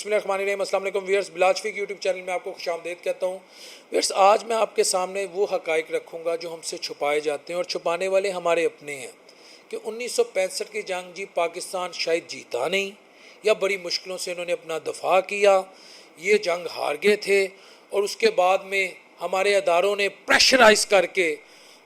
بسم اللہ الرحمن الرحیم۔ السلام علیکم ویئرس، بلال شفیق یوٹیوب چینل میں آپ کو خوش آمدید کہتا ہوں۔ ویئرس، آج میں آپ کے سامنے وہ حقائق رکھوں گا جو ہم سے چھپائے جاتے ہیں اور چھپانے والے ہمارے اپنے ہیں کہ 1965 کی جنگ جی پاکستان شاید جیتا نہیں یا بڑی مشکلوں سے انہوں نے اپنا دفاع کیا، یہ جنگ ہار گئے تھے اور اس کے بعد میں ہمارے اداروں نے پریشرائز کر کے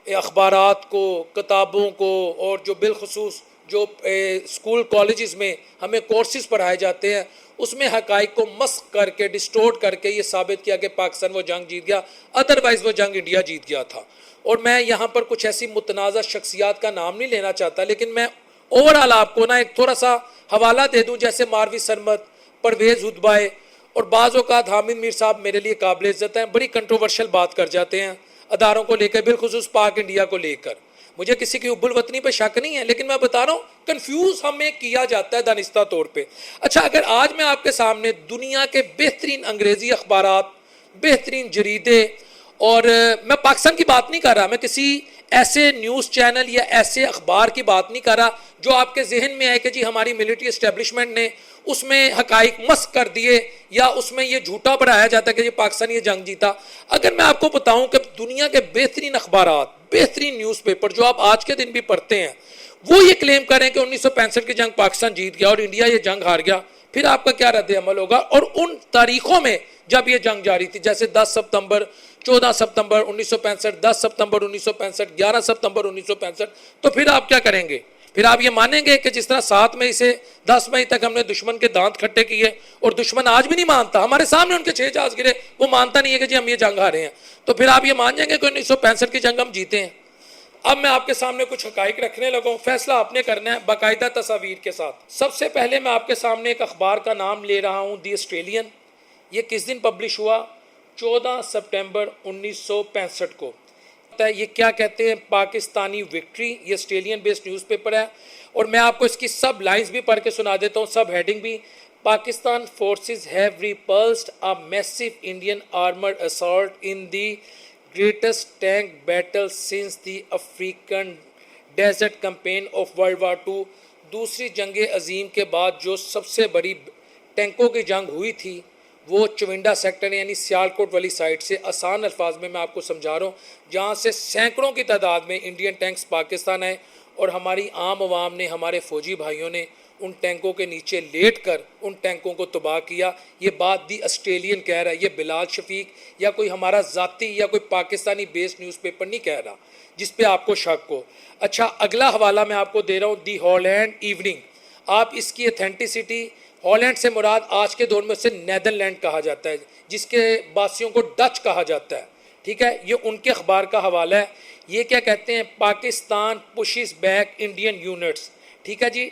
اخبارات کو، کتابوں کو اور جو بالخصوص جو اسکول کالجز میں ہمیں کورسز پڑھائے جاتے ہیں اس میں حقائق کو مسخ کر کے ڈسٹورٹ کر کے یہ ثابت کیا کہ پاکستان وہ جنگ جیت گیا، ادروائز وہ جنگ انڈیا جیت گیا تھا۔ اور میں یہاں پر کچھ ایسی متنازع شخصیات کا نام نہیں لینا چاہتا، لیکن میں اوورآل آپ کو ایک تھوڑا سا حوالہ دے دوں، جیسے ماروی سرمد، پرویز ہدبائے اور بعض اوقات حامد میر صاحب میرے لیے قابل عزت ہیں، بڑی کنٹروورشل بات کر جاتے ہیں اداروں کو لے کر، بالخصوص پاک انڈیا کو لے کر۔ مجھے کسی کی حب الوطنی پہ شک نہیں ہے، لیکن میں بتا رہا ہوں کنفیوز ہمیں کیا جاتا ہے دانستہ طور پہ۔ اچھا، اگر آج میں آپ کے سامنے دنیا کے بہترین انگریزی اخبارات، بہترین جریدے، اور میں پاکستان کی بات نہیں کر رہا، میں کسی ایسے نیوز چینل یا ایسے اخبار کی بات نہیں کر رہا جو آپ کے ذہن میں آئے کہ جی ہماری ملٹری اسٹیبلشمنٹ نے اس میں حقائق مسخ کر دیے یا اس میں یہ جھوٹا بڑھایا جاتا ہے کہ یہ پاکستان یہ جنگ جیتا۔ اگر میں آپ کو بتاؤں کہ دنیا کے بہترین اخبارات، بہترین نیوز پیپر جو آپ آج کے دن بھی پڑھتے ہیں، وہ یہ کلیم کریں کہ 1965 کی جنگ پاکستان جیت گیا اور انڈیا یہ جنگ ہار گیا، پھر آپ کا کیا رد عمل ہوگا؟ اور ان تاریخوں میں جب یہ جنگ جاری تھی، جیسے 10 ستمبر، 14 ستمبر 1965، 10 ستمبر 1965، 11 ستمبر 1965، تو پھر آپ کیا کریں گے؟ پھر آپ یہ مانیں گے کہ جس طرح 7 مئی سے 10 مئی تک ہم نے دشمن کے دانت کھٹے کیے اور دشمن آج بھی نہیں مانتا، ہمارے سامنے ان کے 6 جہاز گرے، وہ مانتا نہیں ہے کہ جی ہم یہ جنگ ہارے ہیں، تو پھر آپ یہ مان جائیں گے کہ 1965 کی جنگ ہم جیتے ہیں؟ اب میں آپ کے سامنے کچھ حقائق رکھنے لگا ہوں، فیصلہ آپ نے کرنا ہے باقاعدہ تصاویر کے ساتھ۔ سب سے پہلے میں آپ کے سامنے ایک اخبار کا نام لے رہا ہوں، دی آسٹریلین۔ یہ کس دن پبلش ہوا؟ 14 سپٹمبر 1965 کو۔ یہ کیا کہتے ہیں؟ پاکستانی وکٹری، یہ آسٹریلین بیسڈ نیوز پیپر ہے، اور میں آپ کو اس کی سب لائنز بھی پڑھ کے سنا دیتا ہوں، سب ہیڈنگ بھی۔ Pakistan forces have repulsed a massive Indian armoured assault in the greatest tank battle since the African desert campaign of World War II۔ دوسری جنگ عظیم کے بعد جو سب سے بڑی ٹینکوں کی جنگ ہوئی تھی وہ چونڈا سیکٹر یعنی سیالکوٹ والی سائٹ سے، آسان الفاظ میں آپ کو سمجھا رہا ہوں، جہاں سے سینکڑوں کی تعداد میں انڈین ٹینکس پاکستان آئے اور ہماری عام عوام نے، ہمارے فوجی بھائیوں نے ان ٹینکوں کے نیچے لیٹ کر ان ٹینکوں کو تباہ کیا۔ یہ بات دی آسٹریلین کہہ رہا ہے، یہ بلال شفیق یا کوئی ہمارا ذاتی یا کوئی پاکستانی بیس نیوز پیپر نہیں کہہ رہا جس پہ آپ کو شک ہو۔ اچھا، اگلا حوالہ میں آپ کو دے رہا ہوں، دی ہالینڈ ایوننگ۔ آپ اس کی اتھینٹسٹی، ہالینڈ سے مراد آج کے دور میں اسے نیدرلینڈ کہا جاتا ہے، جس کے باسیوں کو ڈچ کہا جاتا ہے، ٹھیک ہے؟ یہ ان کے اخبار کا حوالہ ہے۔ یہ کیا کہتے ہیں؟ Pakistan pushes back Indian units, ٹھیک ہے جی۔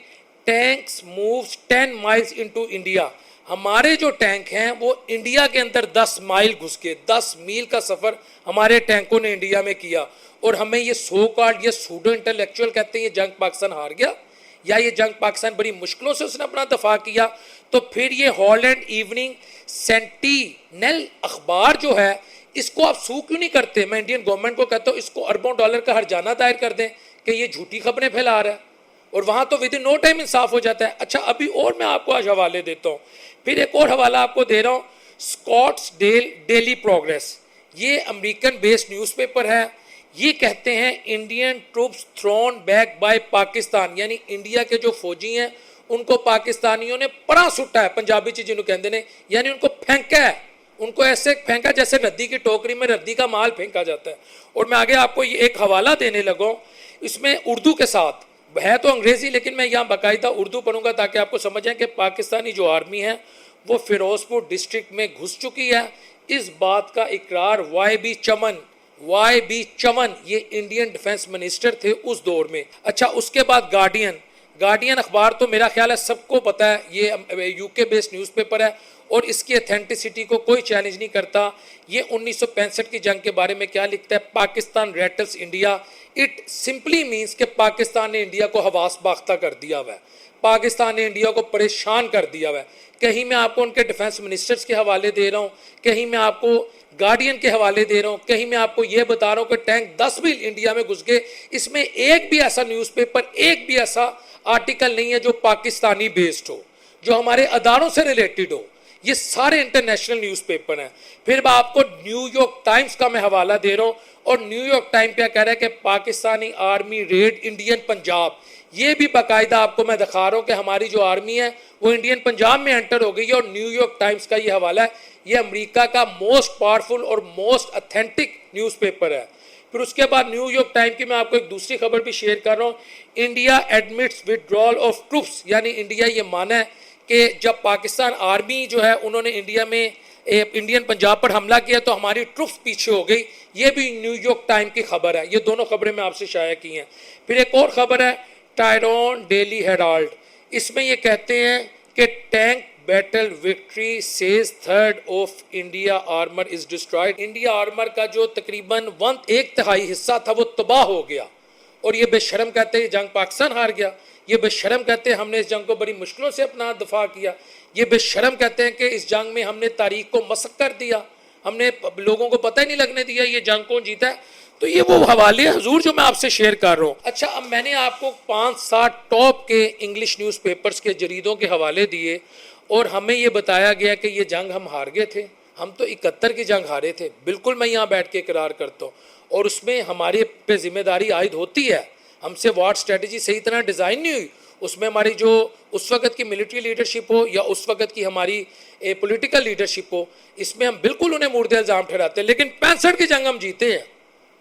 Tanks moves 10 miles into India. ہمارے جو ٹینک ہیں وہ انڈیا کے اندر 10 مائل گھس کے، 10 میل کا سفر ہمارے ٹینکوں نے انڈیا میں کیا، اور ہمیں یہ سو کارڈ، یہ سوڈو انٹلیکچوئل کہتے ہیں یہ جنگ پاکستان ہار گیا یا یہ جنگ پاکستان بڑی مشکلوں سے اس نے اپنا دفاع کیا۔ تو پھر یہ ہالینڈ ایوننگ سینٹینل اخبار جو ہے، اس کو آپ سو کیوں نہیں کرتے؟ میں انڈین گورنمنٹ کو کہتا ہوں اس کو اربوں ڈالر کا ہرجانہ دائر کر دیں کہ یہ جھوٹی خبریں پھیلا رہا ہے، اور وہاں تو ود ان نو ٹائم انصاف ہو جاتا ہے۔ اچھا، ابھی اور میں آپ کو آج حوالے دیتا ہوں، پھر ایک اور حوالہ آپ کو دے رہا ہوں، اسکاٹس ڈیلی پروگریس۔ یہ امریکن بیسڈ نیوز پیپر ہے۔ یہ کہتے ہیں Indian troops thrown back by Pakistan, یعنی انڈیا کے جو فوجی ہیں ان کو پاکستانیوں نے پڑا سٹا ہے، پنجابی چیز جنہوں کہتے ہیں، یعنی ان کو پھینکا ہے، ان کو ایسے پھینکا جیسے ردی کی ٹوکری میں ردی کا مال پھینکا جاتا ہے۔ اور میں آگے آپ کو یہ ایک حوالہ دینے لگا، اس میں اردو کے ساتھ ہے تو انگریزی، لیکن میں یہاں باقاعدہ اردو پڑھوں گا تاکہ آپ کو سمجھیں کہ پاکستانی جو آرمی ہے وہ فیروز پور ڈسٹرکٹ میں گھس چکی ہے۔ اس بات کا اقرار وائی بی چمن، یہ انڈین ڈیفنس منسٹر تھے اس دور میں۔ اچھا، اس کے بعد گارڈین اخبار تو میرا خیال ہے سب کو پتہ ہے، یہ یو کے بیسڈ نیوز پیپر ہے اور اس کی اتھینٹسٹی کو کوئی چیلنج نہیں کرتا۔ یہ 1965 کی جنگ کے بارے میں کیا لکھتا ہے؟ Pakistan rattles India, it simply means کہ پاکستان نے انڈیا کو حواس باختہ کر دیا ہوا ہے، پاکستان نے انڈیا کو پریشان کر دیا ہوا ہے۔ کہیں میں آپ کو ان کے ڈیفنس منسٹرز کے حوالے دے رہا ہوں، کہیں میں آپ کو گارڈین کے حوالے دے رہا ہوں، کہیں میں آپ کو یہ بتا رہا ہوں کہ ٹینک 10 میل انڈیا میں گھس گئے۔ اس میں ایک بھی ایسا نیوز پیپر، ایک بھی ایسا آرٹیکل نہیں ہے جو پاکستانی بیسڈ ہو، جو ہمارے اداروں سے ریلیٹڈ ہو، یہ سارے انٹرنیشنل نیوز پیپر ہیں. پھر میں آپ کو نیو یارک ٹائمز کا میں حوالہ دے رہا ہوں, اور نیو یارک ٹائم کیا کہہ رہا ہے کہ Pakistani army raid Indian Punjab. یہ بھی باقاعدہ آپ کو میں دکھا رہا ہوں کہ ہماری جو آرمی ہے وہ انڈین پنجاب میں انٹر ہو گئی ہے, اور نیو یارک ٹائمز کا یہ حوالہ ہے. یہ امریکہ کا موسٹ پاورفل اور موسٹ اتھینٹک نیوز پیپر ہے. پھر اس کے بعد نیو یارک ٹائم کی میں آپ کو ایک دوسری خبر بھی شیئر کر رہا ہوں. انڈیا ایڈمٹس withdrawal آف ٹروپس, یعنی انڈیا یہ مانا ہے کہ جب پاکستان آرمی جو ہے انہوں نے انڈیا میں انڈین پنجاب پر حملہ کیا تو ہماری ٹروپس پیچھے ہو گئی. یہ بھی نیو یارک ٹائم کی خبر ہے. یہ دونوں خبریں میں آپ سے شائع کی ہیں. پھر ایک اور خبر ہے ٹائرون ڈیلی ہیرالڈ. اس میں یہ کہتے ہیں کہ tank battle victory says third of India armour is destroyed. India armour کا جو تقریباً 1/3 حصہ تھا وہ تباہ ہو گیا, اور یہ بے شرم کہتے ہیں جنگ پاکستان ہار گیا. یہ بے شرم کہتے ہیں ہم نے اس جنگ کو بڑی مشکلوں سے اپنا دفاع کیا. یہ بے شرم کہتے ہیں کہ اس جنگ میں ہم نے تاریخ کو مسخ کر دیا, ہم نے لوگوں کو پتہ ہی نہیں لگنے دیا یہ جنگ کون جیتا ہے. تو یہ وہ حوالے حضور جو میں آپ سے شیئر کر رہا ہوں. اچھا, اب میں نے آپ کو 5-7 ٹاپ کے انگلش نیوز پیپرز کے جریدوں کے حوالے دیے, اور ہمیں یہ بتایا گیا کہ یہ جنگ ہم ہار گئے تھے. ہم تو 71 کی جنگ ہارے تھے, بالکل میں یہاں بیٹھ کے اقرار کرتا ہوں, اور اس میں ہمارے پہ ذمہ داری عائد ہوتی ہے. ہم سے وار اسٹریٹجی صحیح طرح ڈیزائن نہیں ہوئی. اس میں ہماری جو اس وقت کی ملٹری لیڈرشپ ہو یا اس وقت کی ہماری پولیٹیکل لیڈرشپ ہو, اس میں ہم بالکل انہیں مورد الزام ٹھہراتے ہیں. لیکن 65 کی جنگ ہم جیتے ہیں,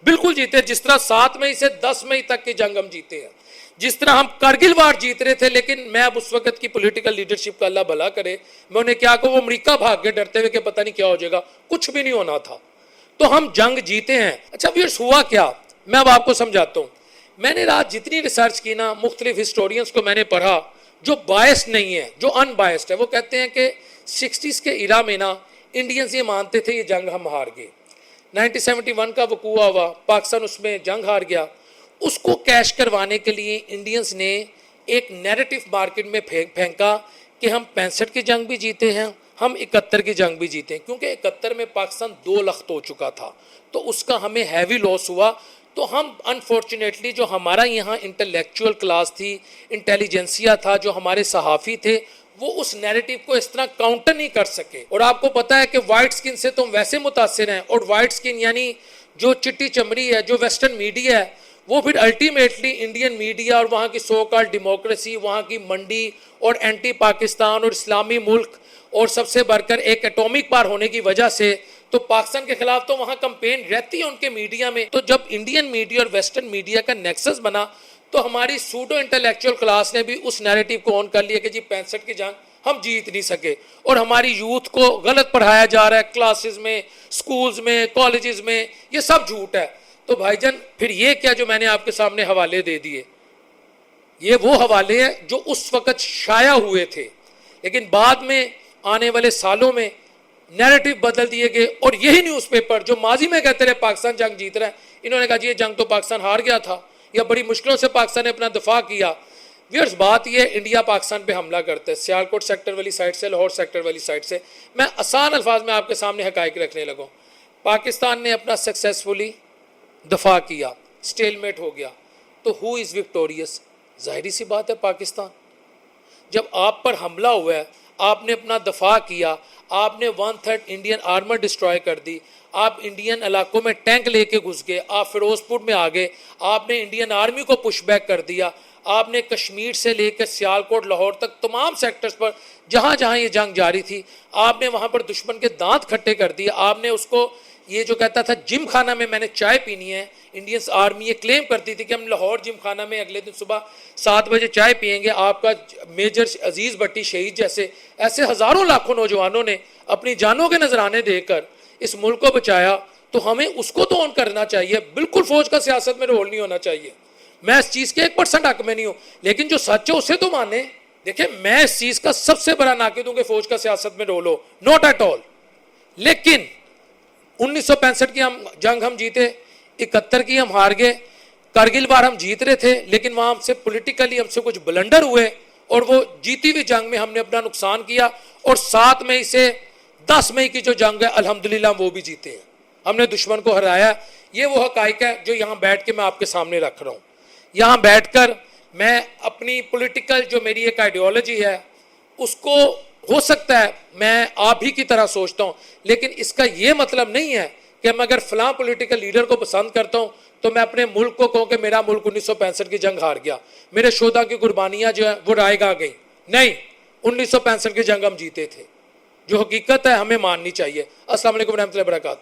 بالکل جیتے ہیں. جس طرح 7 مئی سے 10 مئی تک کی جنگ ہم جیتے ہیں, جس طرح ہم کرگل وار جیت رہے تھے. لیکن میں اب اس وقت کی پولیٹیکل لیڈرشپ کا اللہ بھلا کرے, میں انہیں کیا کہ وہ امریکہ بھاگ گئے ڈرتے ہوئے کہ پتہ نہیں کیا ہو جائے گا. کچھ بھی نہیں ہونا تھا, تو ہم جنگ جیتے ہیں. اچھا ویئرس, ہوا کیا میں اب آپ کو سمجھاتا ہوں. میں نے رات جتنی ریسرچ کی نا, مختلف ہسٹورینز کو میں نے پڑھا جو بائسڈ نہیں ہے, جو ان بائسڈ ہے. وہ کہتے ہیں کہ 60s کے ایرا میں نا انڈینز یہ مانتے تھے یہ جنگ ہم ہار گئے. 1971 کا وقوع ہوا, پاکستان اس میں جنگ ہار گیا. اس کو کیش کروانے کے لیے انڈینز نے ایک نیریٹو مارکیٹ میں پھینکا کہ ہم 65 کی جنگ بھی جیتے ہیں, ہم 71 کی جنگ بھی جیتے ہیں. کیونکہ 71 میں پاکستان 2 لخت ہو چکا تھا, تو اس کا ہمیں ہیوی لاس ہوا. تو ہم انفارچونیٹلی جو ہمارا یہاں انٹلیکچوئل کلاس تھی, انٹیلیجنسیا تھا, جو ہمارے صحافی تھے, وہ اس نیریٹو کو اس طرح کاؤنٹر نہیں کر سکے. اور آپ کو پتہ ہے کہ وائٹ سکن سے تو ویسے متاثر ہیں, اور وائٹ سکن یعنی جو چٹی چمڑی ہے, جو ویسٹرن میڈیا ہے, وہ پھر الٹیمیٹلی انڈین میڈیا اور وہاں کی سو کال ڈیموکریسی, وہاں کی منڈی اور اینٹی پاکستان اور اسلامی ملک, اور سب سے بڑھ کر ایک ایٹامک پار ہونے کی وجہ سے تو پاکستان کے خلاف تو وہاں کمپین رہتی ہے ان کے میڈیا میں. تو جب انڈین میڈیا اور ویسٹرن میڈیا کا نیکسس بنا تو ہماری سوڈو انٹلیکچوئل کلاس نے بھی اس نیریٹو کو آن کر لیا کہ جی 65 کی جنگ ہم جیت نہیں سکے, اور ہماری یوتھ کو غلط پڑھایا جا رہا ہے کلاسز میں, سکولز میں, کالجز میں, یہ سب جھوٹ ہے. تو بھائی جان پھر یہ کیا جو میں نے آپ کے سامنے حوالے دے دیے, یہ وہ حوالے ہیں جو اس وقت شائع ہوئے تھے, لیکن بعد میں آنے والے سالوں میں نیریٹو بدل دیے گئے. اور یہی نیوز پیپر جو ماضی میں کہتے رہے پاکستان جنگ جیت رہا ہے, انہوں نے کہا جی یہ جنگ تو پاکستان ہار گیا تھا, یا بڑی مشکلوں سے پاکستان نے اپنا دفاع کیا. ویئرس بات یہ انڈیا پاکستان پہ حملہ کرتا ہے سیالکوٹ سیکٹر والی سائڈ سے, لاہور سیکٹر والی سائڈ سے. میں آسان الفاظ میں آپ کے سامنے حقائق رکھنے لگوں. پاکستان نے اپنا سکسیسفلی دفاع کیا, سٹیل میٹ ہو گیا, تو ہو از وکٹوریس؟ ظاہری سی بات ہے پاکستان. جب آپ پر حملہ ہوا ہے, آپ نے اپنا دفاع کیا, آپ نے 1/3 انڈین آرمر ڈسٹرائے کر دی, آپ انڈین علاقوں میں ٹینک لے کے گھس گئے, آپ فیروز پور میں آ گئے, آپ نے انڈین آرمی کو پش بیک کر دیا, آپ نے کشمیر سے لے کر سیالکوٹ لاہور تک تمام سیکٹرز پر جہاں جہاں یہ جنگ جاری تھی, آپ نے وہاں پر دشمن کے دانت کھٹے کر دیے. آپ نے اس کو یہ جو کہتا تھا جم خانہ میں میں نے چائے پینی ہے, انڈینس آرمی یہ کلیم کرتی تھی کہ ہم لاہور جم خانہ میں اگلے دن صبح 7 بجے چائے پئیں گے. آپ کا میجر عزیز بھٹی شہید جیسے ایسے ہزاروں لاکھوں نوجوانوں نے اپنی جانوں کے نذرانے دے کر اس ملک کو بچایا, تو ہمیں اس کو تو آن کرنا چاہیے. بالکل فوج کا سیاست میں رول نہیں ہونا چاہیے. میں اس چیز کے 1% حق میں نہیں ہوں, لیکن جو سچ ہے اسے تو مانے. دیکھیں میں اس چیز کا سب سے بڑا ناقد ہوں کہ فوج کا سیاست میں رول ہو, نوٹ ایٹ آل. لیکن 1965 کی جنگ ہم جیتے, 71 کی ہم ہار گئے, کرگل وار ہم جیت رہے تھے, لیکن وہاں ہم سے پولیٹیکلی ہم سے کچھ بلنڈر ہوئے, اور وہ جیتی ہوئی جنگ میں ہم نے اپنا نقصان کیا. اور 7 مئی سے 10 مئی کی جو جنگ ہے الحمدللہ وہ بھی جیتے ہیں, ہم نے دشمن کو ہرایا. یہ وہ حقائق ہے جو یہاں بیٹھ کے میں آپ کے سامنے رکھ رہا ہوں. یہاں بیٹھ کر میں اپنی پولیٹیکل جو میری ایک آئیڈیالوجی ہے اس کو ہو سکتا ہے میں آپ ہی کی طرح سوچتا ہوں، لیکن اس کا یہ مطلب نہیں ہے کہ میں اگر فلاں پولیٹیکل لیڈر کو پسند کرتا ہوں تو میں اپنے ملک کو کہوں کہ میرا ملک 1965 کی جنگ ہار گیا، میرے شہداء کی قربانیاں جو ہیں وہ رائے گا گئیں۔ نہیں، 1965 کی جنگ ہم جیتے تھے، جو حقیقت ہے ہمیں ماننی چاہیے۔ السلام علیکم ورحمۃ اللہ وبرکاتہ۔